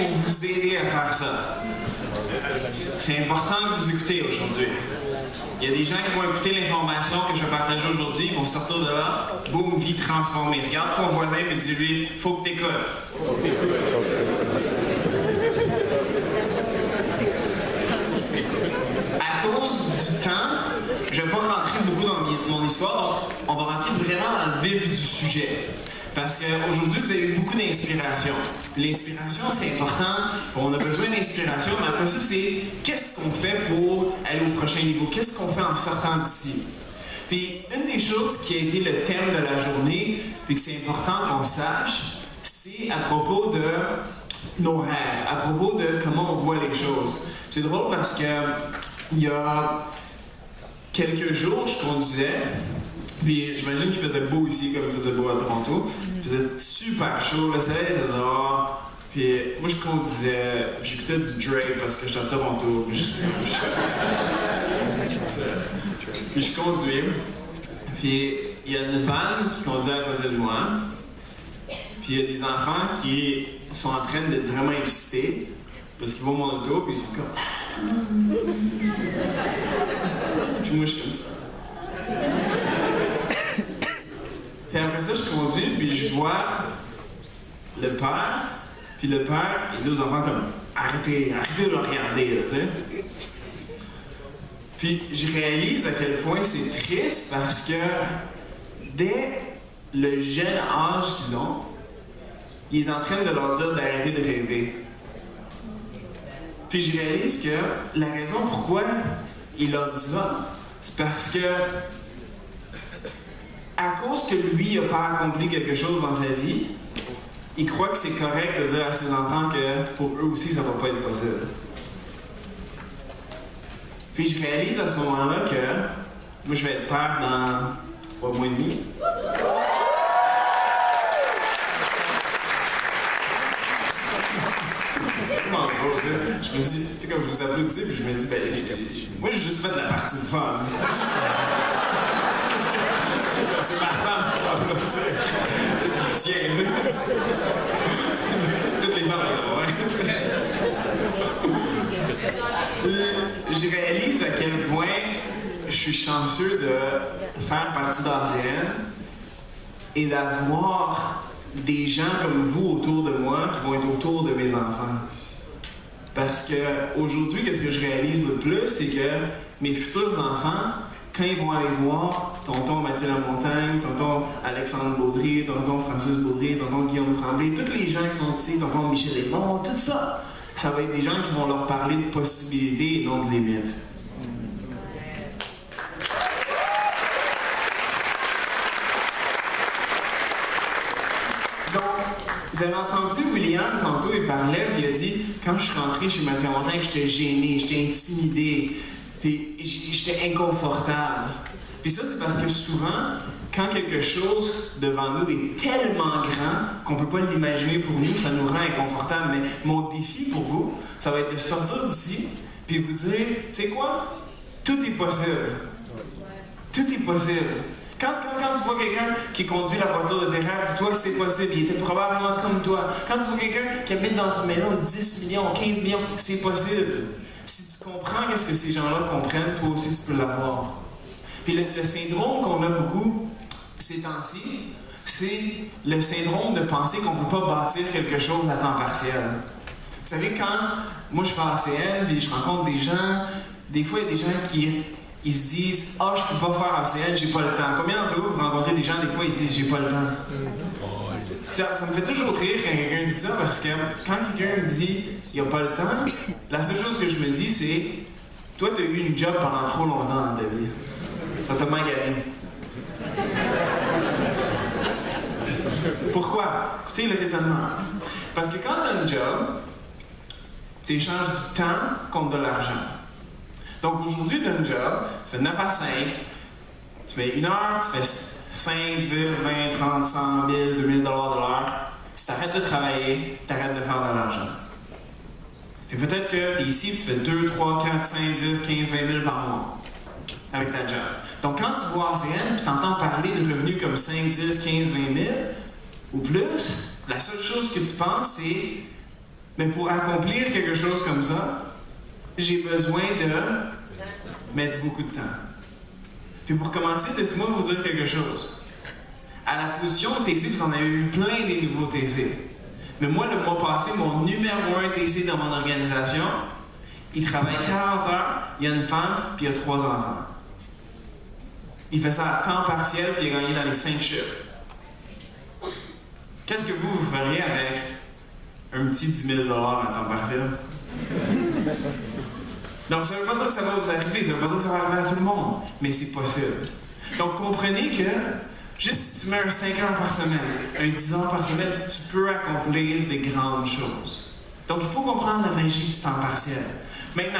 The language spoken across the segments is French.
pour vous aider à faire ça. C'est important que vous écoutez aujourd'hui. Il y a des gens qui vont écouter l'information que je vais partager aujourd'hui, ils vont sortir de là, boum, vie transformée. Regarde ton voisin et dis-lui, faut que t'écoutes. À cause du temps, je ne vais pas rentrer beaucoup dans mon histoire, donc on va rentrer vraiment dans le vif du sujet. Parce qu'aujourd'hui, vous avez eu beaucoup d'inspiration. L'inspiration, c'est important. On a besoin d'inspiration, mais après ça, c'est qu'est-ce qu'on fait pour aller au prochain niveau? Qu'est-ce qu'on fait en sortant d'ici? Puis, une des choses qui a été le thème de la journée, puis que c'est important qu'on sache, c'est à propos de nos rêves, à propos de comment on voit les choses. C'est drôle parce que il y a quelques jours, je conduisais. Puis j'imagine qu'il faisait beau ici, comme il faisait beau à Toronto. Il faisait super chaud, le soleil était dehors. Puis moi, je conduisais, j'écoutais du Drake parce que j'étais à Toronto. Puis je conduis. Puis il y a une van qui conduit à côté de moi. Puis il y a des enfants qui sont en train d'être vraiment excités parce qu'ils voient mon auto, puis ils sont comme. Puis moi, je suis comme ça. Puis après ça, je conduis, puis je vois le père, puis le père, il dit aux enfants comme « Arrêtez de le regarder, tu sais. » Puis je réalise à quel point c'est triste parce que dès le jeune âge qu'ils ont, il est en train de leur dire d'arrêter de rêver. Puis je réalise que la raison pourquoi il leur dit ça, c'est parce que à cause que lui n'a pas accompli quelque chose dans sa vie, il croit que c'est correct de dire à ses enfants que pour eux aussi, ça ne va pas être possible. Puis je réalise à ce moment-là que moi, je vais être père dans 3 mois et demi. Je me dis, tu sais, comme je vous applaudis, puis je me dis, ben, moi, j'ai juste fait la partie de fun. C'est ma femme qui va applaudir. Tiens, toutes les femmes je réalise à quel point je suis chanceux de faire partie d'ACN et d'avoir des gens comme vous autour de moi qui vont être autour de mes enfants. Parce que aujourd'hui, qu'est-ce que je réalise le plus, c'est que mes futurs enfants, quand ils vont aller voir tonton Mathieu Lamontagne, tonton Alexandre Baudry, tonton Francis Baudry, tonton Guillaume Tremblay, tous les gens qui sont ici, tonton Michel Raymond, tout ça, ça va être des gens qui vont leur parler de possibilités et non de limites. Donc, vous avez entendu William tantôt, il parlait, puis il a dit, quand je suis rentré chez Mathieu Lamontagne, j'étais gêné, j'étais intimidé. Puis j'étais inconfortable. Puis ça, c'est parce que souvent, quand quelque chose devant nous est tellement grand qu'on ne peut pas l'imaginer pour nous, ça nous rend inconfortable. Mais mon défi pour vous, ça va être de sortir d'ici puis vous dire, tu sais quoi? Tout est possible. Tout est possible. Quand tu vois quelqu'un qui conduit la voiture de tes rêves, dis-toi que c'est possible. Il était probablement comme toi. Quand tu vois quelqu'un qui habite dans une maison de 10 millions, 15 millions, c'est possible. Si tu comprends qu'est-ce que ces gens-là comprennent, toi aussi tu peux l'avoir. Puis le syndrome qu'on a beaucoup ces temps-ci, c'est le syndrome de penser qu'on ne peut pas bâtir quelque chose à temps partiel. Vous savez, quand moi je fais ACN et je rencontre des gens, des fois il y a des gens qui ils se disent « Ah, je peux pas faire ACN, j'ai pas le temps ». Combien d'entre vous rencontrez des gens, des fois ils disent « J'ai pas le temps ». Ça me fait toujours rire quand quelqu'un dit ça parce que quand quelqu'un me dit « Il n'y a pas le temps », la seule chose que je me dis c'est « Toi, tu as eu une job pendant trop longtemps dans ta vie. Ça t'a magané. » Pourquoi? Écoutez le raisonnement. Parce que quand tu as un job, tu échanges du temps contre de l'argent. Donc aujourd'hui, tu as un job, tu fais 9 à 5, tu fais 1 heure, tu fais 5, 10, 20, 30, 100 000, 2000 $ de l'heure. Si tu arrêtes de travailler, tu arrêtes de faire de l'argent. Puis peut-être que tu es ici, tu fais 2, 3, 4, 5, 10, 15, 20 000 par mois avec ta job. Donc quand tu vois ACN et tu entends parler de revenus comme 5, 10, 15, 20 000 ou plus, la seule chose que tu penses, c'est Mais pour accomplir quelque chose comme ça, j'ai besoin de mettre beaucoup de temps. Puis pour commencer, laissez-moi vous dire quelque chose. À la position TC, vous en avez eu plein des nouveaux TC. Mais moi, le mois passé, mon numéro 1 TC dans mon organisation, il travaille 40 heures, il a une femme, puis il a 3 enfants. Il fait ça à temps partiel, puis il a gagné dans les 5 chiffres. Qu'est-ce que vous feriez avec un petit 10 000 à temps partiel? Donc, ça ne veut pas dire que ça va vous arriver, ça ne veut pas dire que ça va arriver à tout le monde, mais c'est possible. Donc, comprenez que juste si tu mets un 5 heures par semaine, un 10 heures par semaine, tu peux accomplir des grandes choses. Donc, il faut comprendre la magie du temps partiel. Maintenant,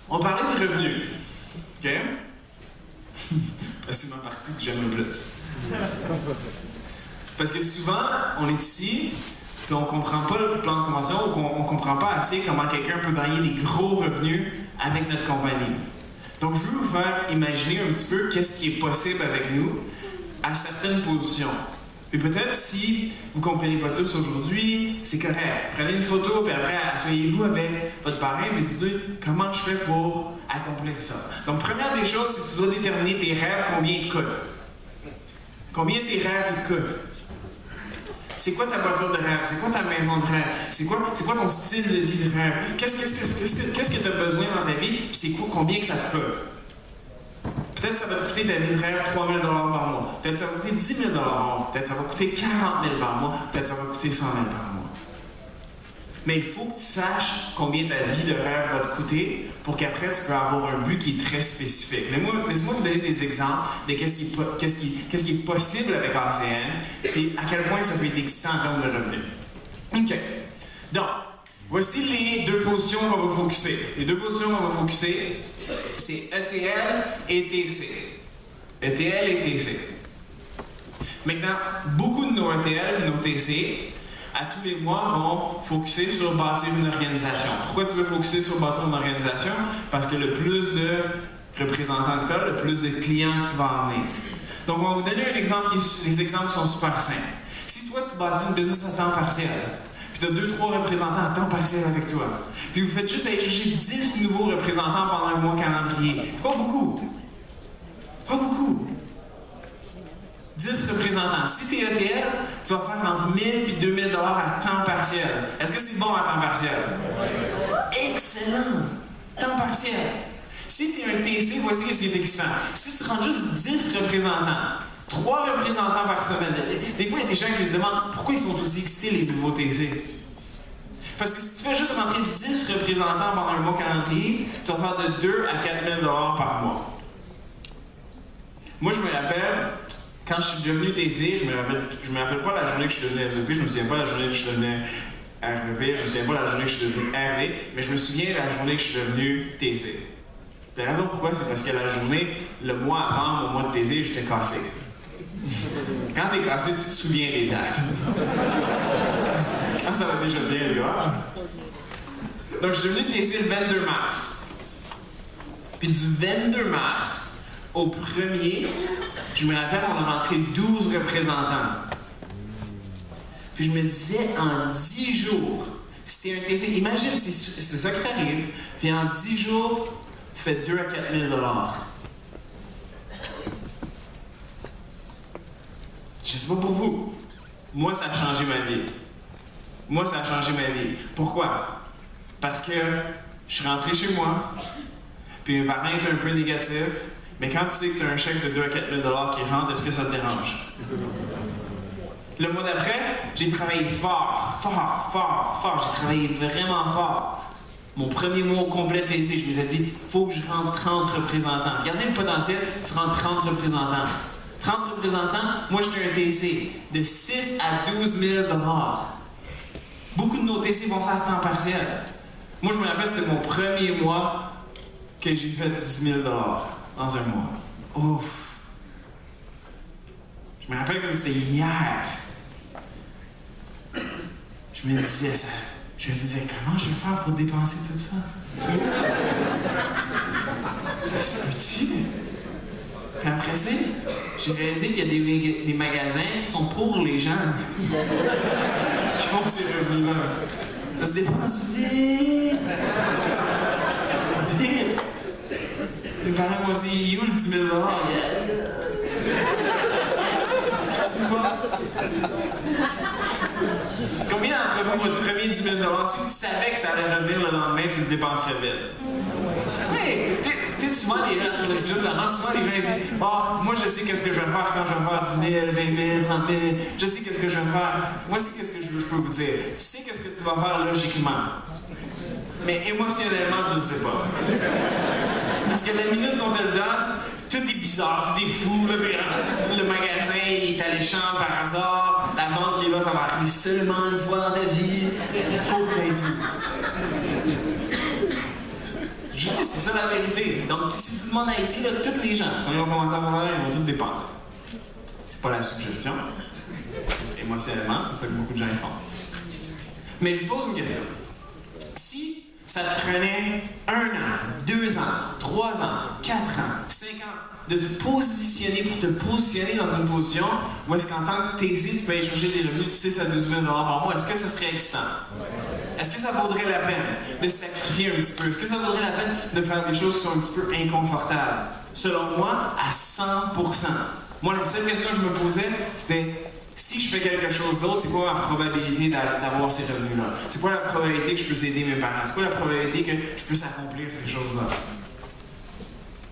on parlait de revenus. OK? C'est ma partie que j'aime le plus. Parce que souvent, on est ici, puis on ne comprend pas le plan de convention, ou on ne comprend pas assez comment quelqu'un peut gagner des gros revenus avec notre compagnie. Donc, je veux vous faire imaginer un petit peu qu'est-ce qui est possible avec nous à certaines positions. Et peut-être si vous ne comprenez pas tous aujourd'hui, c'est correct. Prenez une photo, puis après, asseyez-vous avec votre parrain, et dites-lui comment je fais pour accomplir ça. Donc, première des choses, c'est que tu dois déterminer tes rêves, combien ils te coûtent. Combien tes rêves ils te coûtent? C'est quoi ta voiture de rêve? C'est quoi ta maison de rêve? C'est quoi ton style de vie de rêve? Qu'est-ce que tu as besoin dans ta vie? Puis c'est quoi, combien que ça te coûte? Peut-être que ça va te coûter ta vie de rêve 3 000 par mois. Peut-être que ça va coûter 10 000 par mois. Peut-être que ça va coûter 40 000 par mois. Peut-être que ça va coûter 100 000 par mois. Mais il faut que tu saches combien ta vie de rêve va te coûter pour qu'après tu peux avoir un but qui est très spécifique. Laissez-moi vous donner des exemples de qu'est-ce qui est possible avec ACN et à quel point ça peut être excitant en termes de revenus. OK. Donc, voici les deux positions qu'on va focuser. Les deux positions qu'on va focuser, c'est ETL et TC. ETL et TC. Maintenant, beaucoup de nos ETL et nos TC, à tous les mois, vont focuser sur bâtir une organisation. Pourquoi tu veux focuser sur bâtir une organisation? Parce que le plus de représentants que tu as, le plus de clients que tu vas amener. Donc, on va vous donner un exemple. Les exemples sont super simples. Si toi, tu bâtis une business à temps partiel, puis tu as 2-3 représentants à temps partiel avec toi, puis vous faites juste aller chercher 10 nouveaux représentants pendant un mois calendrier. Pas beaucoup. Pas beaucoup. 10 représentants. Si tu es ETL, tu vas faire entre 1 000 et 2 000 à temps partiel. Est-ce que c'est bon à temps partiel? Excellent! Temps partiel. Si tu es un TC, voici ce qui est excitant. Si tu rends juste 10 représentants, 3 représentants par semaine, des fois, il y a des gens qui se demandent pourquoi ils sont aussi excités, les nouveaux TC. Parce que si tu fais juste rentrer 10 représentants pendant un mois calendrier, tu vas faire de 2 à 4 000 par mois. Moi, je me rappelle, quand je suis devenu TC, je me rappelle pas la journée que je suis devenu SVP, je me souviens pas la journée que je suis devenu RVP, je me souviens pas la journée que je suis devenu RD, mais je me souviens de la journée que je suis devenu TC. La raison pourquoi, c'est parce que la journée, le mois avant, au mois de TC, j'étais cassé. Quand t'es cassé, tu te souviens des dates. Quand ça va déjà bien, là. Donc, je suis devenu TC le 22 mars. Puis du 22 mars au 1er, je me rappelle, on a rentré 12 représentants. Puis je me disais, en 10 jours, si t'es un TC, imagine, c'est ça qui t'arrive, puis en 10 jours, tu fais 2 à 4 000 $. Je sais pas pour vous. Moi, ça a changé ma vie. Moi, ça a changé ma vie. Pourquoi? Parce que je suis rentré chez moi, puis mes parents étaient un peu négatifs, mais quand tu sais que tu as un chèque de 2 à 4 000 $ qui rentre, est-ce que ça te dérange? Le mois d'après, j'ai travaillé fort. J'ai travaillé vraiment fort. Mon premier mois au complet TC, je me suis dit, il faut que je rentre 30 représentants. Regardez le potentiel, tu rentres 30 représentants. 30 représentants, moi j'étais un TC de 6 à 12 000 $. Beaucoup de nos TC vont faire à temps partiel. Moi, je me rappelle, c'était mon premier mois que j'ai fait 10 000 $ dans un mois. Ouf! Je me rappelle comme c'était hier. Je me disais, comment je vais faire pour dépenser tout ça? Ça se peut-tu? Puis après ça, j'ai réalisé qu'il y a des magasins qui sont pour les gens qui font ces revenus-là. Ça se dépense vite. Vite. Mes parents m'ont dit, où le 10 000 $? C'est quoi? Combien d'entre vous, votre premier 10 000 $, si tu savais que ça allait revenir le lendemain, tu le dépenserais vite? Oui! Tu sais, souvent, les gens sur le sujet de l'argent, souvent, les gens disent « Ah, moi, je sais qu'est-ce que je vais faire quand je vais faire 10 000, 20 000, 30 000. Je sais qu'est-ce que je vais faire. Voici qu'est-ce que je peux vous dire. Tu sais qu'est-ce que tu vas faire logiquement. Mais émotionnellement, tu ne le sais pas. Parce que la minute qu'on te le donne, tout est bizarre, tout est fou. Là, le magasin il est alléchant par hasard. La vente qui est là, ça va arriver seulement une fois dans ta vie. Il faut que tu aies tout. Je dis, c'est ça la vérité. Donc, si tu demandes à ici, là, tous les gens, quand ils vont commencer à voir, ils vont tout dépenser. C'est pas la suggestion. C'est émotionnellement, c'est ça que beaucoup de gens font. Mais je vous pose une question. Si ça te prenait 1 an, 2 ans, 3 ans, 4 ans, 5 ans de te positionner pour te positionner dans une position où est-ce qu'en tant que Taisy, tu peux aller chercher des revenus de 6 à 12 000 $ par mois, est-ce que ça serait excitant? Est-ce que ça vaudrait la peine de sacrifier un petit peu? Est-ce que ça vaudrait la peine de faire des choses qui sont un petit peu inconfortables? Selon moi, à 100%. Moi, la seule question que je me posais, c'était si je fais quelque chose d'autre, c'est quoi ma probabilité d'avoir ces revenus-là? C'est quoi la probabilité que je puisse aider mes parents? C'est quoi la probabilité que je puisse accomplir ces choses-là?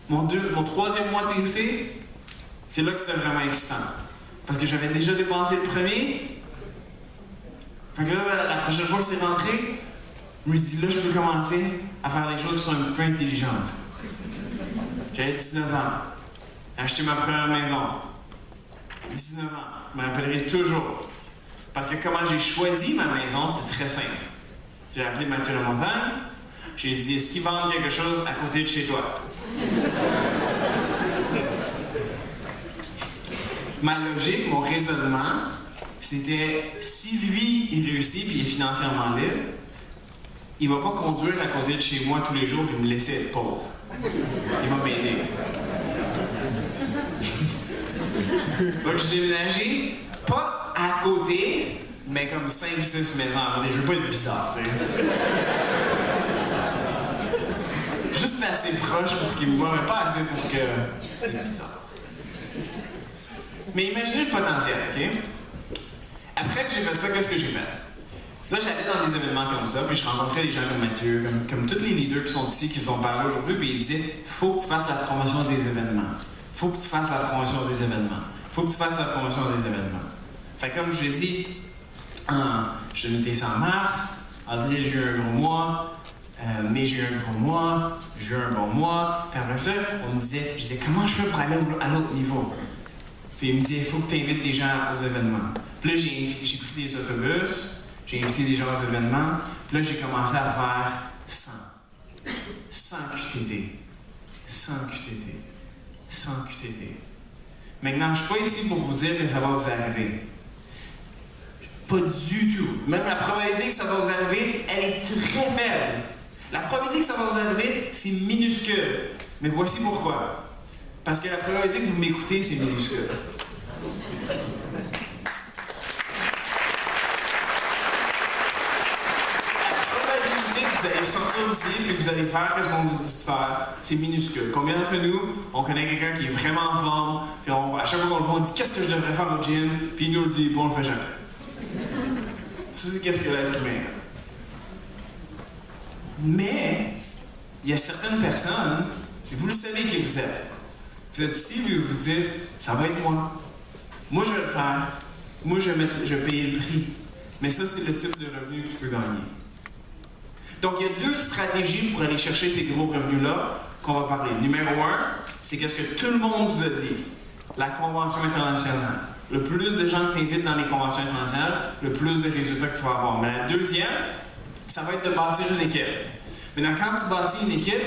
Mon troisième mois TC, c'est là que c'était vraiment excitant. Parce que j'avais déjà dépensé le premier. Fait que là, la prochaine fois que c'est rentré, je me suis dit, là, je peux commencer à faire des choses qui sont un petit peu intelligentes. J'avais 19 ans. J'ai acheté ma première maison. 19 ans. Je me rappellerai toujours. Parce que comment j'ai choisi ma maison, c'était très simple. J'ai appelé Mathieu Lamontagne. J'ai dit, est-ce qu'ils vendent quelque chose à côté de chez toi? Ma logique, mon raisonnement, c'était si lui, il réussit et il est financièrement libre, il ne va pas conduire à côté de chez moi tous les jours et me laisser être pauvre. Il va m'aider. Donc, j'ai déménagé, pas à côté, mais comme 5-6 maisons à côté. Je veux pas être bizarre, tu sais. Juste assez proche pour qu'il me voie, mais pas assez pour que c'est bizarre. Mais imaginez le potentiel, OK? Après que j'ai fait ça, qu'est-ce que j'ai fait? Là, j'allais dans des événements comme ça, puis je rencontrais des gens comme Mathieu, comme tous les leaders qui sont ici, qui nous ont parlé aujourd'hui, puis ils disaient « Faut que tu fasses la promotion des événements. Faut que tu fasses la promotion des événements. Faut que tu fasses la promotion des événements. » Fait comme je l'ai dit, je noté ça en mars, avril, j'ai eu un gros mois, mai, j'ai eu un gros mois, j'ai eu un bon mois. Puis après ça, je disais, comment je fais pour aller à l'autre niveau? Puis il me disait, il faut que tu invites des gens aux événements. Puis là, j'ai pris des autobus, j'ai invité des gens aux événements. Puis là, j'ai commencé à faire 100. 100 QTT. 100 QTT. 100 QTT. Maintenant, je ne suis pas ici pour vous dire que ça va vous arriver. Pas du tout. Même la probabilité que ça va vous arriver, elle est très faible. La probabilité que ça va vous arriver, c'est minuscule. Mais voici pourquoi. Parce que la probabilité que vous m'écoutez, c'est minuscule. La probabilité que vous allez sortir d'ici et que vous allez faire ce qu'on vous dit de faire, c'est minuscule. Combien d'entre nous, on connaît quelqu'un qui est vraiment en forme, puis à chaque fois qu'on le voit, on dit « Qu'est-ce que je devrais faire au gym? » Puis il nous le dit, bon, on le fait jamais. Ça, c'est qu'est-ce que l'être humain. Mais, il y a certaines personnes, et vous le savez qui vous êtes. Vous êtes ici et vous vous dites, ça va être moi. Moi, je vais le faire. Moi, je vais payer le prix. Mais ça, c'est le type de revenu que tu peux gagner. Donc, il y a 2 stratégies pour aller chercher ces gros revenus-là qu'on va parler. Numéro 1, c'est qu'est-ce que tout le monde vous a dit. La convention internationale. Le plus de gens que tu invites dans les conventions internationales, le plus de résultats que tu vas avoir. Mais la deuxième, ça va être de bâtir une équipe. Maintenant, quand tu bâtis une équipe,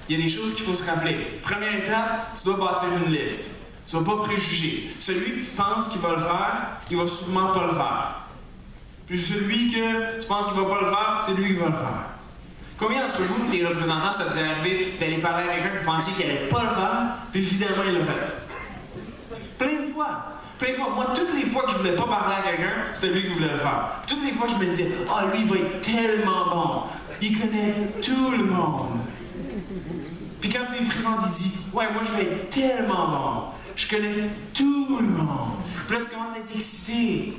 il y a des choses qu'il faut se rappeler. Première étape, tu dois bâtir une liste. Tu ne dois pas préjuger. Celui que tu penses qu'il va le faire, il va sûrement pas le faire. Puis celui que tu penses qu'il ne va pas le faire, c'est lui qui va le faire. Combien d'entre vous, les représentants, ça vous est arrivé d'aller parler à quelqu'un que vous pensiez qu'il n'allait pas le faire, puis finalement il l'a fait? Plein de fois. Plein de fois, moi, toutes les fois que je voulais pas parler à quelqu'un, c'était lui qui voulait le faire. Toutes les fois, je me disais, ah, lui, il va être tellement bon. Il connaît tout le monde. Puis quand tu lui présentes, il dit, ouais, moi, je vais être tellement bon. Je connais tout le monde. Puis là, tu commences à être excité.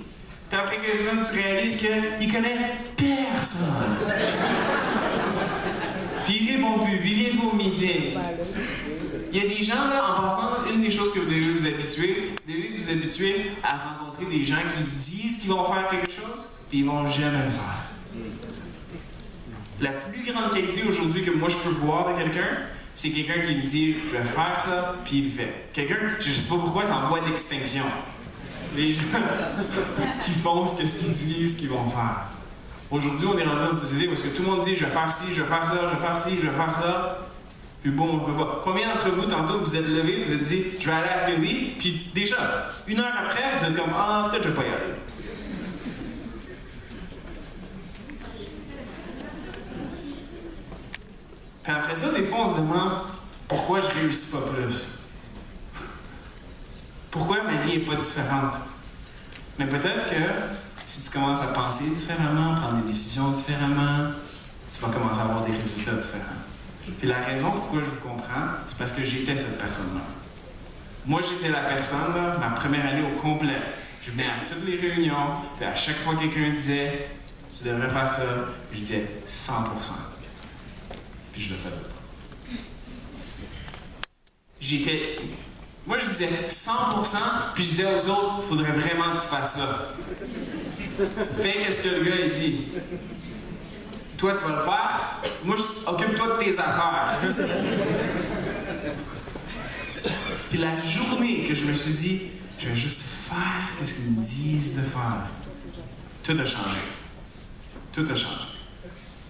Puis après quelques semaines, tu réalises qu'il connaît personne. Puis il répond plus, puis il vient pas au meeting. Il y a des gens, là, en passant, une des choses que vous devez vous habituer à rencontrer des gens qui disent qu'ils vont faire quelque chose, puis ils vont jamais le faire. La plus grande qualité aujourd'hui que moi je peux voir de quelqu'un, c'est quelqu'un qui me dit « je vais faire ça », puis il le fait. Quelqu'un, je ne sais pas pourquoi, c'est en voie d'extinction. Les gens qui font ce qu'ils disent qu'ils vont faire. Aujourd'hui, on est rendu dans une société où tout le monde dit « je vais faire ci, je vais faire ça, je vais faire ci, je vais faire ça ». Puis bon, on ne peut pas. Combien d'entre vous, tantôt, vous êtes levés, vous êtes dit « je vais aller à Philly », puis déjà, une heure après, vous êtes comme « ah, peut-être je ne vais pas y aller ». Puis après ça, des fois, on se demande pourquoi je réussis pas plus. Pourquoi ma vie n'est pas différente. Mais peut-être que si tu commences à penser différemment, prendre des décisions différemment, tu vas commencer à avoir des résultats différents. Puis la raison pourquoi je vous comprends, c'est parce que j'étais cette personne-là. Moi, j'étais la personne, là, ma première année au complet. Je venais à toutes les réunions, puis à chaque fois que quelqu'un disait « tu devrais faire ça », je disais 100%. Puis je le faisais pas. Moi, je disais 100%, puis je disais aux autres, il faudrait vraiment que tu fasses ça. Fais qu'est-ce que le gars il dit. Toi, tu vas le faire. Moi, occupe-toi de tes affaires. Puis la journée que je me suis dit, je vais juste faire ce qu'ils me disent de faire, tout a changé. Tout a changé.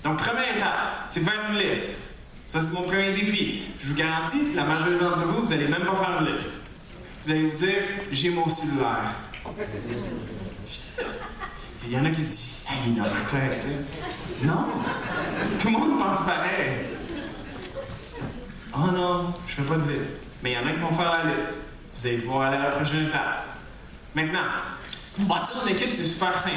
Donc, première étape, c'est faire une liste. Ça, c'est mon premier défi. Je vous garantis que la majorité d'entre vous, vous n'allez même pas faire une liste. Vous allez vous dire, j'ai mon cellulaire. Il y en a qui se disent, hey, il est dans ma tête. Non! Tout le monde pense pareil. Oh non, je fais pas de liste. Mais il y en a qui vont faire la liste. Vous allez pouvoir aller à la prochaine étape. Maintenant, bâtir une équipe, c'est super simple.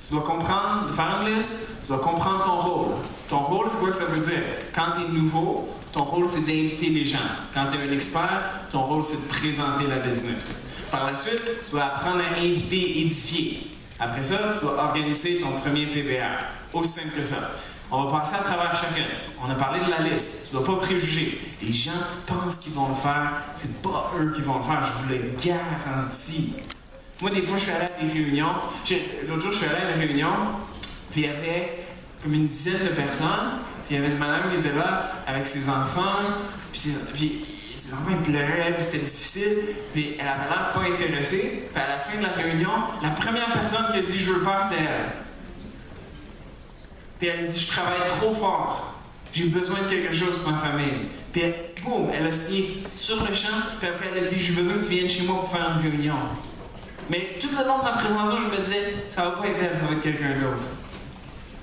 Tu dois comprendre, faire une liste, tu dois comprendre ton rôle. Ton rôle, c'est quoi que ça veut dire? Quand tu es nouveau, ton rôle, c'est d'inviter les gens. Quand tu es un expert, ton rôle, c'est de présenter la business. Par la suite, tu dois apprendre à inviter, édifier. Après ça, tu dois organiser ton premier PBR. Aussi simple que ça. On va passer à travers chacun. On a parlé de la liste. Tu ne dois pas préjuger. Les gens, tu penses qu'ils vont le faire, c'est pas eux qui vont le faire, je vous le garantis. Moi, des fois, je suis allé à des réunions. L'autre jour, je suis allé à une réunion, puis il y avait comme une dizaine de personnes, puis il y avait une madame qui était là avec ses enfants, puis ses enfants ils pleuraient, puis c'était difficile, puis elle avait l'air pas intéressée. Puis à la fin de la réunion, la première personne qui a dit « je veux le faire », c'était elle. Puis elle a dit « je travaille trop fort, j'ai besoin de quelque chose pour ma famille ». Puis boum, elle a signé sur le champ, puis après elle a dit « j'ai besoin que tu viennes chez moi pour faire une réunion ». Mais tout le long de ma présentation, je me disais, ça va pas être elle, ça va être quelqu'un d'autre.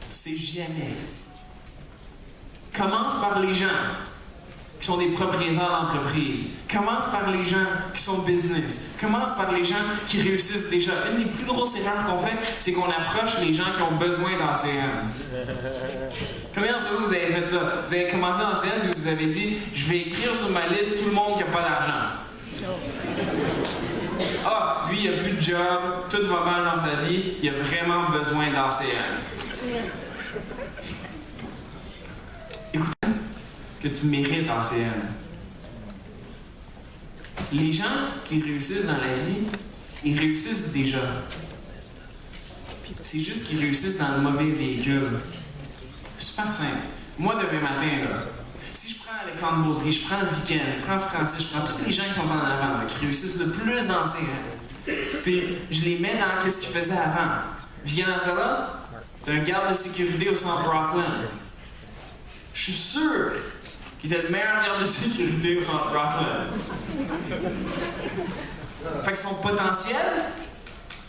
C'est jamais. Commence par les gens qui sont des propriétaires d'entreprise. Commence par les gens qui sont business. Commence par les gens qui réussissent déjà. Une des plus grosses erreurs qu'on fait, c'est qu'on approche les gens qui ont besoin d'en CM. Combien d'entre vous avez fait ça? Vous avez commencé en CM et vous avez dit, je vais écrire sur ma liste tout le monde qui n'a pas d'argent. Ah, lui, il n'a plus de job, tout va mal dans sa vie, il a vraiment besoin d'ACN. Écoute, que tu mérites ACN. Les gens qui réussissent dans la vie, ils réussissent déjà. C'est juste qu'ils réussissent dans le mauvais véhicule. Super simple. Moi, demain matin, là, si je prends Alexandre Baudry, je prends le week-end, je prends Francis, je prends tous les gens qui sont en avant, là, qui réussissent le plus dans ces rangs. Puis je les mets dans ce qu'ils faisaient avant. Vianatala, c'est un garde de sécurité au centre Rockland. Je suis sûr qu'il était le meilleur garde de sécurité au centre Rockland. Fait que son potentiel,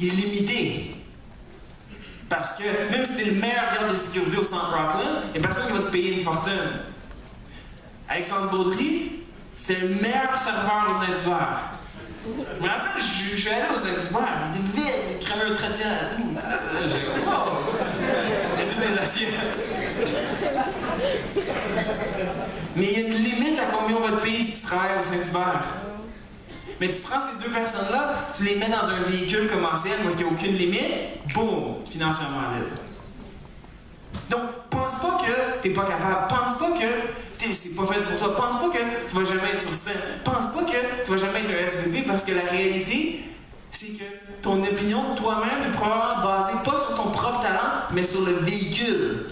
il est limité. Parce que même si t'es le meilleur garde de sécurité au centre Rockland, il n'y a personne qui va te payer une fortune. Alexandre Baudry, c'était le meilleur serveur au Saint-Hubert. Je me rappelle, je suis allé au Saint-Hubert, il était vide, creveuse traditionnelle. J'ai dit, wow! Il y a toutes les assiettes. Mais il y a une limite à combien on va te payer si tu travailles au Saint-Hubert. Mais tu prends ces deux personnes-là, tu les mets dans un véhicule comme ancienne, où il n'y a aucune limite, boum, financièrement libre. Donc, pense pas que tu n'es pas capable. Pense pas que c'est pas fait pour toi. Pense pas que tu vas jamais être sur scène. Pense pas que tu vas jamais être un SVP parce que la réalité, c'est que ton opinion de toi-même est probablement basée pas sur ton propre talent, mais sur le véhicule,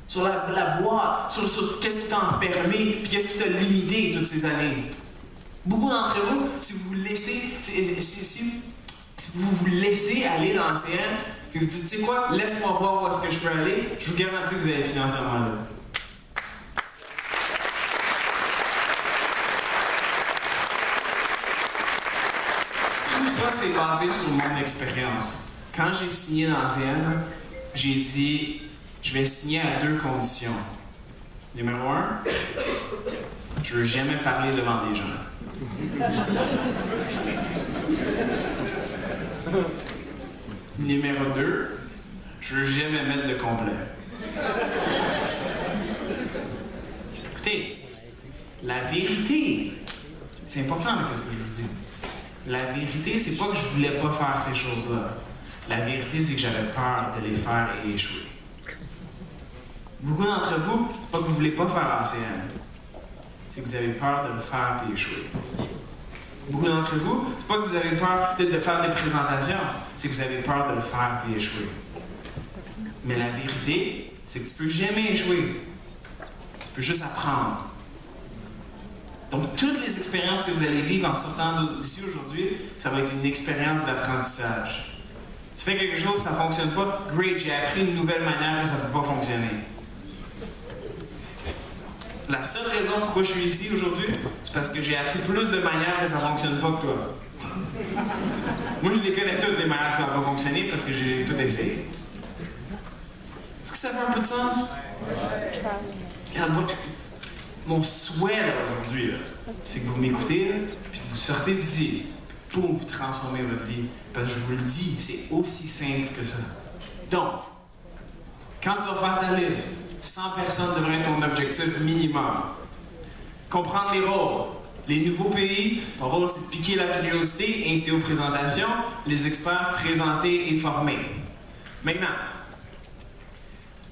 sur la boîte, sur qu'est-ce qui t'a enfermé, puis qu'est-ce qui t'a limité toutes ces années. Beaucoup d'entre vous, si vous vous laissez, si vous vous laissez aller dans la scène, puis vous dites, tu sais quoi, laisse-moi voir où est-ce que je peux aller, je vous garantis que vous allez financièrement là. Tout ça, c'est basé sur mon expérience. Quand j'ai signé dans la scène, j'ai dit, je vais signer à 2 conditions. Numéro 1, je ne veux jamais parler devant des gens. Numéro 2, je veux jamais mettre de complet. Écoutez, la vérité, c'est important ce que je vous dis. La vérité, c'est pas que je voulais pas faire ces choses-là. La vérité, c'est que j'avais peur de les faire et échouer. Beaucoup d'entre vous, c'est pas que vous voulez pas faire l'ACN, c'est que vous avez peur de le faire et échouer. Beaucoup d'entre vous, c'est pas que vous avez peur de faire des présentations, c'est que vous avez peur de le faire et échouer. Mais la vérité, c'est que tu peux jamais échouer. Tu peux juste apprendre. Donc, toutes les expériences que vous allez vivre en sortant d'ici aujourd'hui, ça va être une expérience d'apprentissage. Tu fais quelque chose, ça ne fonctionne pas, great, j'ai appris une nouvelle manière et ça ne peut pas fonctionner. La seule raison pourquoi je suis ici aujourd'hui, c'est parce que j'ai appris plus de manières que ça ne fonctionne pas que toi. Moi, je les connais toutes les manières que ça va pas fonctionner parce que j'ai tout essayé. Est-ce que ça fait un peu de sens? Regarde, moi, mon souhait là, aujourd'hui, là, c'est que vous m'écoutez, là, puis vous sortez d'ici, pour vous transformer votre vie. Parce que je vous le dis, c'est aussi simple que ça. Donc, quand tu vas faire ta liste, 100 personnes devraient être ton objectif minimum. Comprendre les rôles. Les nouveaux pays, ton rôle, c'est de piquer la curiosité, inviter aux présentations, les experts présenter et former. Maintenant,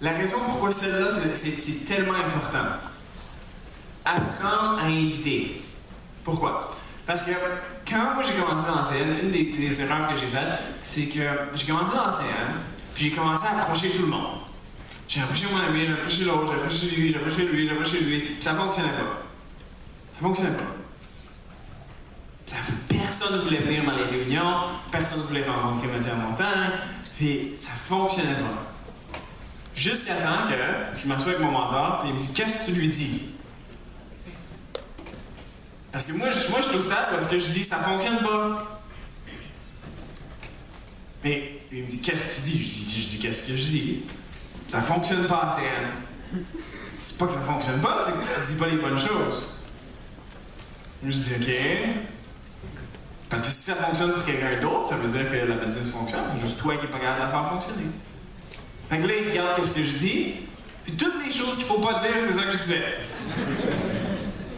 la raison pourquoi celle-là, c'est tellement important. Apprendre à inviter. Pourquoi? Parce que quand moi j'ai commencé dans la CN, une des erreurs que j'ai faites, c'est que j'ai commencé dans la CN, puis j'ai commencé à approcher tout le monde. J'ai approché mon ami, j'ai approché l'autre, j'ai approché lui, j'ai approché lui, j'ai approché lui, puis ça fonctionnait pas. Ça fonctionnait pas. Personne ne voulait venir dans les réunions, personne ne voulait rencontrer Mathieu Montagne, puis ça fonctionnait pas. Jusqu'à temps que je m'assois avec mon mentor, puis il me dit « Qu'est-ce que tu lui dis? » Parce que moi, je suis au stade parce que je dis « Ça fonctionne pas. » Mais il me dit « Qu'est-ce que tu dis? » Je dis « Qu'est-ce que je dis? Ça fonctionne pas, CN. » C'est pas que ça fonctionne pas, c'est que tu dis pas les bonnes choses. Je dis « OK. » Parce que si ça fonctionne pour quelqu'un d'autre, ça veut dire que la business fonctionne. C'est juste toi qui n'es pas capable de la faire fonctionner. Fait que là, il regarde qu'est-ce que je dis, puis toutes les choses qu'il ne faut pas dire, c'est ça que je disais.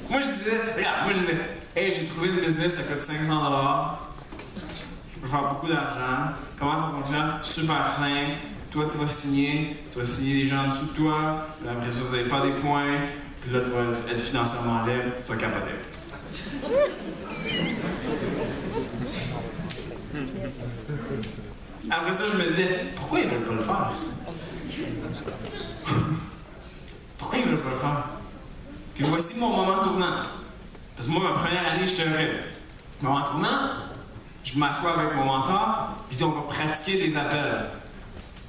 Moi, je disais, hey, j'ai trouvé une business, ça coûte 500$, je peux faire beaucoup d'argent, comment ça fonctionne? Super simple, toi, tu vas signer des gens en dessous de toi, puis après ça, vous allez faire des points, puis là, tu vas être financièrement libre, tu vas capoter. Après ça, je me disais, pourquoi ils veulent pas le faire? Pourquoi ils veulent pas le faire? Puis voici mon moment tournant. Parce que moi, ma première année, j'étais heureux. Moment tournant, je m'assois avec mon mentor, puis je dis, on va pratiquer des appels.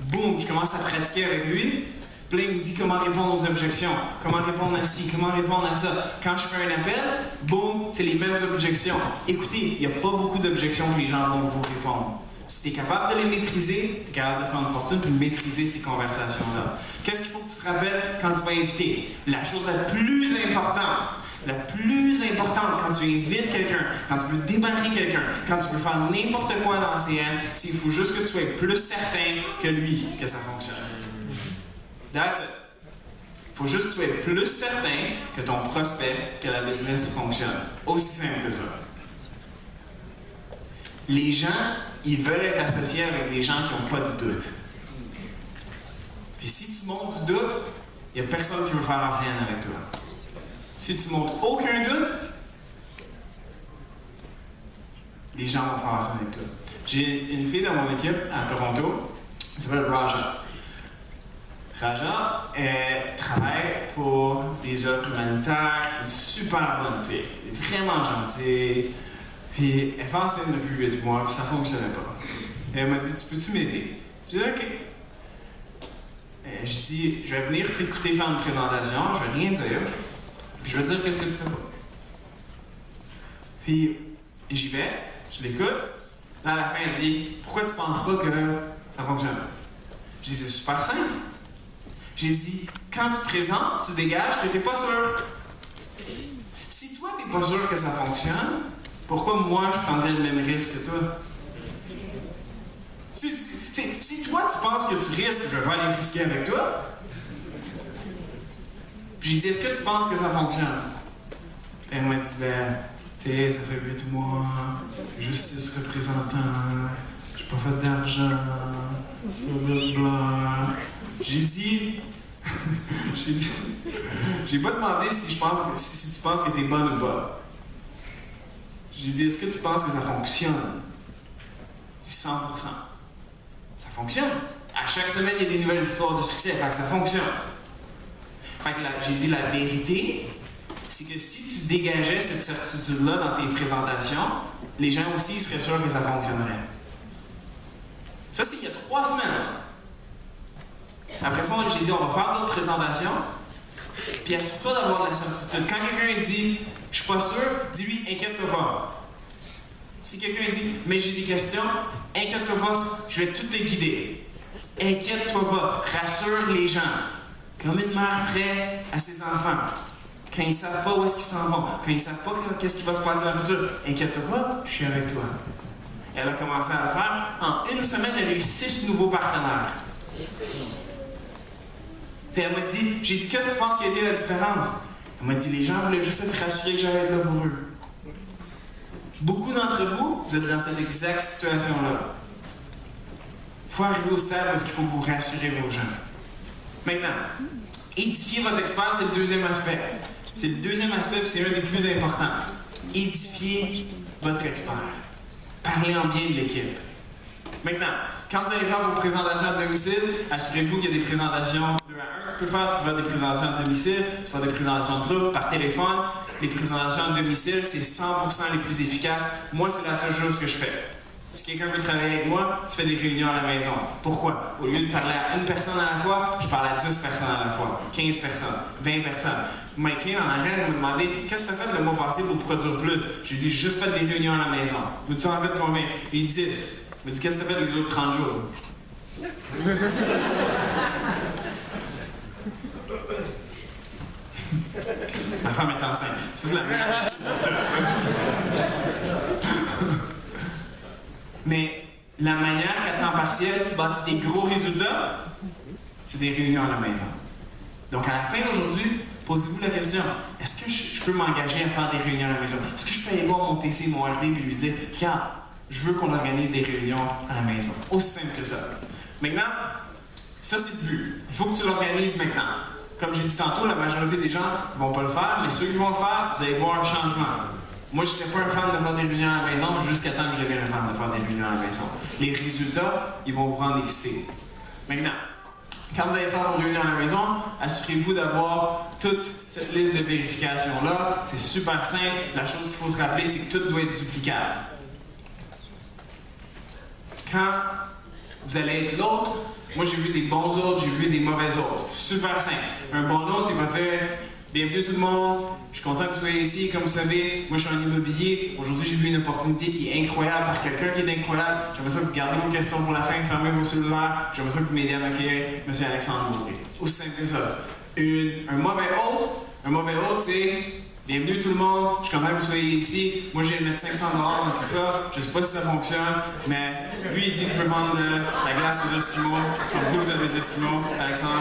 Boum, je commence à pratiquer avec lui. Puis là, il me dit comment répondre aux objections, comment répondre à ci, comment répondre à ça. Quand je fais un appel, boum, c'est les mêmes objections. Écoutez, il n'y a pas beaucoup d'objections que les gens vont vous répondre. Si tu es capable de les maîtriser, tu es capable de faire une fortune puis de maîtriser ces conversations-là. Qu'est-ce qu'il faut que tu te rappelles quand tu vas inviter? La chose la plus importante, la plus importante quand tu invites quelqu'un, quand tu veux démarrer quelqu'un, quand tu veux faire n'importe quoi dans CN, c'est qu'il faut juste que tu sois plus certain que lui que ça fonctionne. That's it. Il faut juste que tu sois plus certain que ton prospect, que la business fonctionne. Aussi simple que ça. Les gens, ils veulent être associés avec des gens qui n'ont pas de doute. Puis si tu montres du doute, il n'y a personne qui veut faire l'ancienne avec toi. Si tu montres aucun doute, les gens vont faire ça avec toi. J'ai une fille dans mon équipe à Toronto, elle s'appelle Raja. Raja, elle travaille pour des œuvres humanitaires, une super bonne fille, elle est vraiment gentille. Puis elle fait en scène depuis 8 mois, puis ça ne fonctionnait pas. Et elle m'a dit, tu peux-tu m'aider? J'ai dit, OK. Je dis, je vais venir t'écouter faire une présentation, je vais rien dire, puis je vais te dire qu'est-ce que tu fais pas. Puis j'y vais, je l'écoute. Là, à la fin, elle dit, pourquoi tu penses pas que ça fonctionne? J'ai dit, c'est super simple. J'ai dit, quand tu présentes, tu dégages que tu n'es pas sûr. Si toi, tu n'es pas sûr que ça fonctionne, pourquoi moi, je prendrais le même risque que toi? Si toi, tu penses que tu risques, je vais pas aller risquer avec toi. Puis j'ai dit, est-ce que tu penses que ça fonctionne? Puis elle m'a dit, ben, tu sais, ça fait 8 mois, juste 6 représentants, j'ai pas fait d'argent, blablabla. J'ai dit, j'ai pas demandé si tu penses que t'es bonne ou pas. J'ai dit, est-ce que tu penses que ça fonctionne? J'ai dit 100%. Ça fonctionne. À chaque semaine, il y a des nouvelles histoires de succès, fait que ça fonctionne. Fait que j'ai dit la vérité, c'est que si tu dégageais cette certitude-là dans tes présentations, les gens aussi seraient sûrs que ça fonctionnerait. Ça, c'est il y a 3 semaines. Après ça, j'ai dit, on va faire d'autres présentations, puis assure-toi d'avoir de la certitude. Quand quelqu'un dit, je suis pas sûr, dis-lui, inquiète-toi pas. Si quelqu'un dit, mais j'ai des questions, inquiète-toi pas, je vais tout te guider. Inquiète-toi pas, rassure les gens. Comme une mère ferait à ses enfants. Quand ils ne savent pas où est-ce qu'ils s'en vont, quand ils ne savent pas qu'est-ce qui va se passer dans le futur, inquiète-toi pas, je suis avec toi. Elle a commencé à le faire. En 1 semaine, elle a eu 6 nouveaux partenaires. Puis elle m'a dit, j'ai dit, qu'est-ce que tu penses qui a été la différence? Elle m'a dit, les gens voulaient juste être rassurés que j'allais être là pour eux. Beaucoup d'entre vous, vous êtes dans cette exacte situation-là. Il faut arriver au stade où il faut vous rassurer vos gens. Maintenant, édifier votre expert, c'est le deuxième aspect. C'est le deuxième aspect, puis c'est un des plus importants. Édifier votre expert. Parlez en bien de l'équipe. Maintenant, quand vous allez faire vos présentations à domicile, assurez-vous qu'il y a des présentations 2 à 1. Tu peux faire des présentations à domicile, tu peux faire des présentations de groupe, par téléphone. Les présentations à domicile, c'est 100% les plus efficaces. Moi, c'est la seule chose que je fais. Si quelqu'un veut travailler avec moi, tu fais des réunions à la maison. Pourquoi? Au lieu de parler à une personne à la fois, je parle à 10 personnes à la fois, 15 personnes, 20 personnes. Mike King, en arrière, il m'a demandé qu'est-ce que tu as fait le mois passé pour produire plus? J'ai dit juste fait des réunions à la maison. Veux-tu en faire combien? Il dit 10. Il m'a dit qu'est-ce que tu as fait les autres 30 jours? Ma femme est enceinte. C'est la même. Mais la manière qu'à temps partiel, tu bâtis des gros résultats, c'est des réunions à la maison. Donc, à la fin d'aujourd'hui, posez-vous la question, est-ce que je peux m'engager à faire des réunions à la maison? Est-ce que je peux aller voir mon TC, mon RD, et lui dire, regarde, je veux qu'on organise des réunions à la maison. Aussi simple que ça. Maintenant, ça, c'est le but. Il faut que tu l'organises maintenant. Comme j'ai dit tantôt, la majorité des gens ne vont pas le faire, mais ceux qui vont le faire, vous allez voir un changement. Moi, je n'étais pas un fan de faire des réunions à la maison jusqu'à temps que je devienne un fan de faire des réunions à la maison. Les résultats, ils vont vous rendre excité. Maintenant, quand vous allez faire vos réunions à la maison, assurez-vous d'avoir toute cette liste de vérification-là. C'est super simple. La chose qu'il faut se rappeler, c'est que tout doit être duplicable. Quand vous allez être l'autre, moi j'ai vu des bons autres, j'ai vu des mauvais autres. Super simple. Un bon autre, il va dire bienvenue tout le monde, je suis content que vous soyez ici. Comme vous savez, moi je suis en immobilier. Aujourd'hui, j'ai vu une opportunité qui est incroyable par quelqu'un qui est incroyable. J'aimerais ça que vous gardez vos questions pour la fin, fermez vos cellulaires. J'aimerais ça que vous m'aidiez à m'accueillir, M. Alexandre Bourré. Aussi simple que ça. Un mauvais hôte, c'est Bienvenue tout le monde, je suis content que vous soyez ici. Moi, je vais mettre 500$ dans tout ça. Je sais pas si ça fonctionne, mais lui, il dit qu'il peut vendre la glace aux Esquimaux. Comme vous êtes des Esquimaux. Alexandre,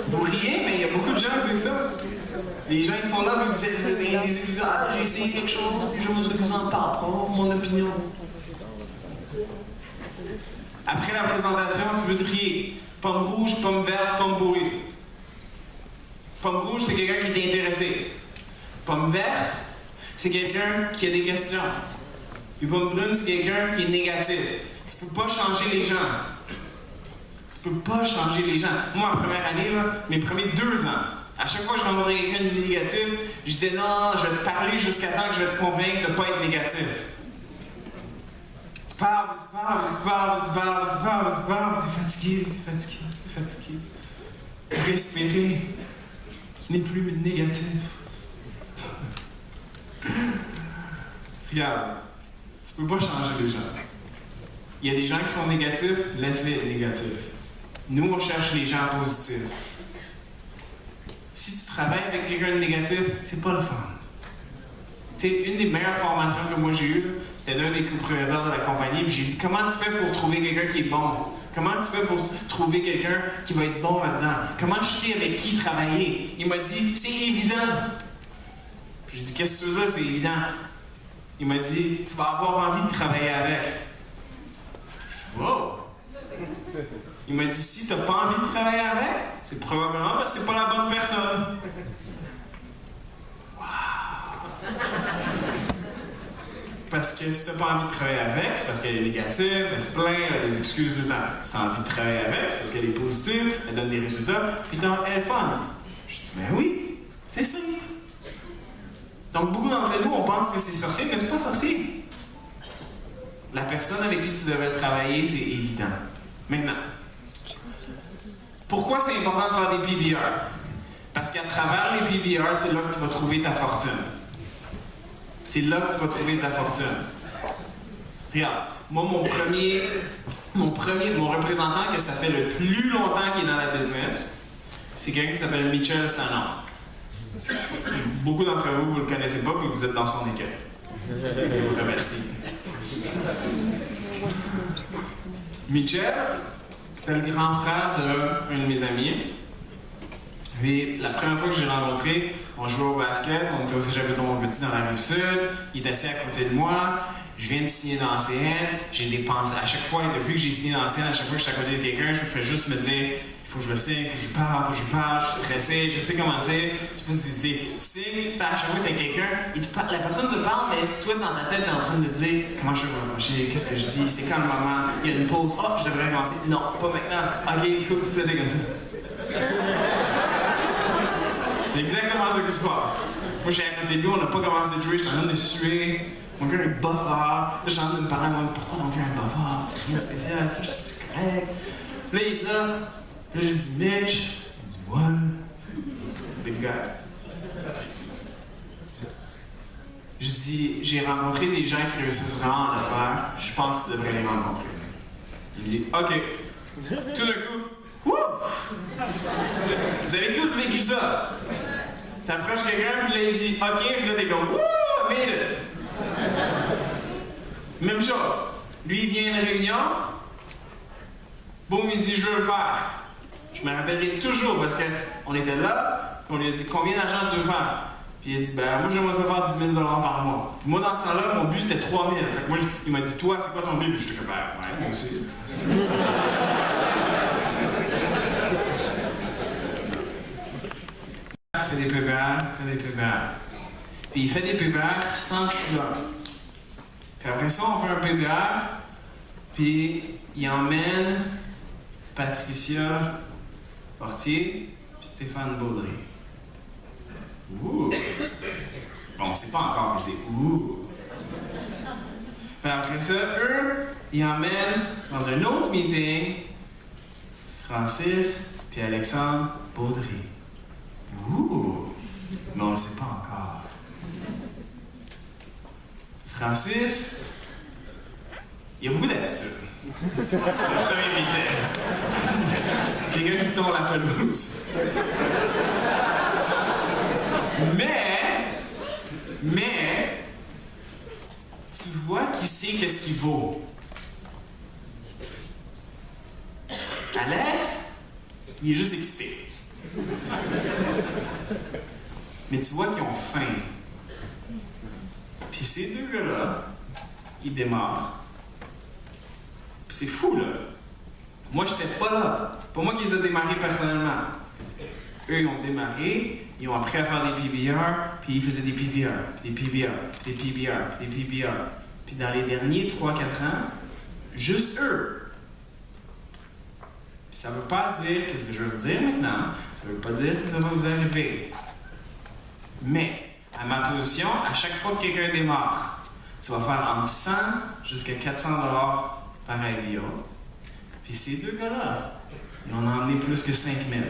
vous riez, mais il y a beaucoup de gens qui disent ça. Les gens, ils sont là, mais vous êtes des illusions. Ah, j'ai essayé quelque chose, puis je vous en parle pas, mon opinion. Après la présentation, tu veux trier. Pomme rouge, pomme verte, pomme pourrie. Pomme rouge, c'est quelqu'un qui est intéressé. Pomme verte, c'est quelqu'un qui a des questions. Puis pomme brune, c'est quelqu'un qui est négatif. Tu peux pas changer les gens. Tu peux pas changer les gens. Moi, en première année, là, mes premiers 2 ans, à chaque fois que je rencontrais quelqu'un de négatif, je disais non, je vais te parler jusqu'à temps que je vais te convaincre de ne pas être négatif. Tu parles, t'es fatigué. Respirer. Qui n'est plus négatif. Regarde, tu peux pas changer les gens. Il y a des gens qui sont négatifs, laisse-les être négatifs. Nous, on cherche les gens positifs. Si tu travailles avec quelqu'un de négatif, c'est pas le fun. Tu sais, une des meilleures formations que moi j'ai eues, c'était d'un des propriétaires de la compagnie, puis j'ai dit comment tu fais pour trouver quelqu'un qui est bon? Comment tu fais pour trouver quelqu'un qui va être bon là-dedans? Comment je sais avec qui travailler? Il m'a dit c'est évident. J'ai dit qu'est-ce que tu veux dire, c'est évident? Il m'a dit tu vas avoir envie de travailler avec. Wow! Il m'a dit si tu n'as pas envie de travailler avec, c'est probablement parce que c'est pas la bonne personne. Wow! Parce que si tu n'as pas envie de travailler avec, c'est parce qu'elle est négative, elle se plaint, elle a des excuses tout le temps. Si tu as envie de travailler avec, c'est parce qu'elle est positive, elle donne des résultats, puis elle est fun. Je dis ben oui, c'est ça. Donc beaucoup d'entre nous, on pense que c'est sorcier, mais c'est pas sorcier. La personne avec qui tu devrais travailler, c'est évident. Maintenant, pourquoi c'est important de faire des PBR? Parce qu'à travers les PBR, c'est là que tu vas trouver ta fortune. C'est là que tu vas trouver ta fortune. Regarde, moi, mon représentant que ça fait le plus longtemps qu'il est dans la business, c'est quelqu'un qui s'appelle Michel Sanon. Beaucoup d'entre vous, vous ne le connaissez pas, puis vous êtes dans son équipe. Je vous remercie. Michel, c'était le grand frère d'un de mes amis. Puis la première fois que j'ai rencontré, on jouait au basket, on était aussi j'avais mon petit dans la Rive-Sud, il est assis à côté de moi, je viens de signer dans la CN, j'ai des pensées. À chaque fois, depuis que j'ai signé dans la CN, à chaque fois que je suis à côté de quelqu'un, je me fais juste me dire il faut que je le signe, il faut que je parle, je suis stressé, je sais comment c'est. Tu peux te dire, tu signes, à chaque fois que tu as quelqu'un, la personne te parle, mais toi dans ta tête, tu es en train de dire comment je vais m'approcher, qu'est-ce que je dis, c'est quand le moment, il y a une pause, oh, je devrais avancer. Non, pas maintenant. Ok, cool, fais comme ça. C'est exactement ça qui se passe. Moi, j'ai à côté de lui, on n'a pas commencé de jouer, j'étais en train de suer. Mon cœur est buffer. Là, je suis en train de me parler, pourquoi ton cœur est buffer? C'est rien de spécial, c'est juste correct. Là, il est là. Là, j'ai dit Mitch. Il dit what? Big guy. Je dis, j'ai rencontré des gens qui réussissent vraiment en affaires. Je pense que tu devrais les rencontrer. Il me dit, OK. Tout d'un coup, wouh! Vous avez tous vécu ça. T'approches quelqu'un, puis là, il dit, OK, puis là, t'es comme, wouh! I made it! Même chose. Lui, il vient à une réunion. Boum, il dit, je veux le faire. Je me rappellerai toujours parce qu'on était là, puis on lui a dit, combien d'argent tu veux faire? Puis il a dit, ben moi j'aimerais ça faire 10 000 $ par mois. Puis moi dans ce temps-là, mon but c'était 3 000. Fait que moi, il m'a dit, toi, c'est quoi ton but? Puis j'étais comme, ben, ouais, moi aussi. Fait des PBR. Puis il fait des PBR sans que je suis là. Puis après ça, on fait un PBR, puis il emmène Patricia Fortier puis Stéphane Baudry. Ouh! Bon, on sait pas encore, mais c'est ouh! Puis après ça, eux, ils emmènent dans un autre meeting Francis puis Alexandre Baudry. Ouh! Mais on ne sait pas encore. Francis, il y a beaucoup d'attitude. C'est le premier meeting. Quelqu'un qui tombe la pelouse. Mais, tu vois qui sait qu'est-ce qu'il vaut. Alex, il est juste excité. Mais tu vois qu'ils ont faim. Puis ces deux gars-là, ils démarrent. Puis c'est fou, là. Moi, j'étais pas là. Pas moi qui les ai démarrés personnellement. Eux, ils ont démarré, ils ont appris à faire des PBR, puis ils faisaient des PBR, puis des PBR, puis des PBR, puis des PBR. Puis dans les derniers 3-4 ans, juste eux. Puis ça veut pas dire, qu'est-ce que je veux vous dire maintenant, ça veut pas dire que ça va vous arriver. Mais, à ma position, à chaque fois que quelqu'un démarre, tu vas faire entre 100 jusqu'à 400 $ par IVO. Puis ces deux gars-là, ils en ont emmené plus que 5000.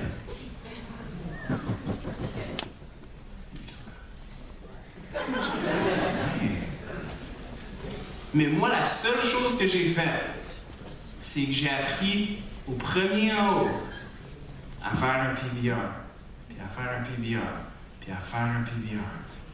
Mais moi, la seule chose que j'ai faite, c'est que j'ai appris au premier en haut à faire un PBR, puis à faire un PBR, puis à faire un PBR,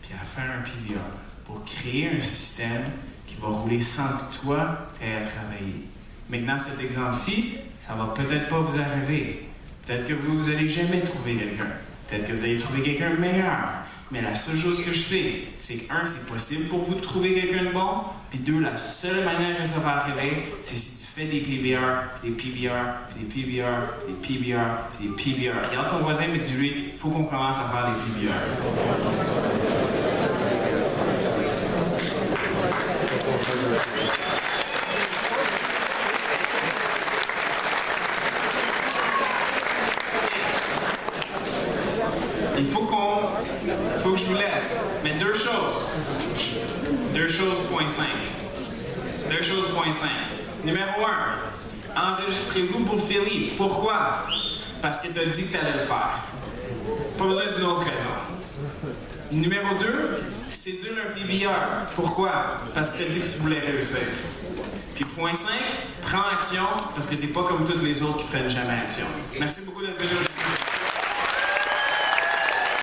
puis à faire un PBR, pour créer un système qui va rouler sans que toi aies à travailler. Maintenant, cet exemple-ci, ça va peut-être pas vous arriver. Peut-être que vous n'allez jamais trouver quelqu'un. Peut-être que vous allez trouver quelqu'un de meilleur. Mais la seule chose que je sais, c'est que, un, c'est possible pour vous de trouver quelqu'un de bon. Puis deux, la seule manière que ça va arriver, c'est si tu fais des PBR, des PBR, des PBR, des PBR, des PBR. Regarde ton voisin et dis-lui, il faut qu'on commence à faire des PBR. Il faut que je vous laisse. Mais deux choses. Deux choses, point 5. Deux choses, point 5. Numéro 1. Enregistrez-vous pour Philly. Pourquoi? Parce que tu as dit que tu allais le faire. Pas besoin d'une autre raison. Numéro 2. Séduire un PBR. Pourquoi? Parce que tu as dit que tu voulais réussir. Puis point 5. Prends action parce que tu n'es pas comme tous les autres qui prennent jamais action. Merci beaucoup d'être venu aujourd'hui.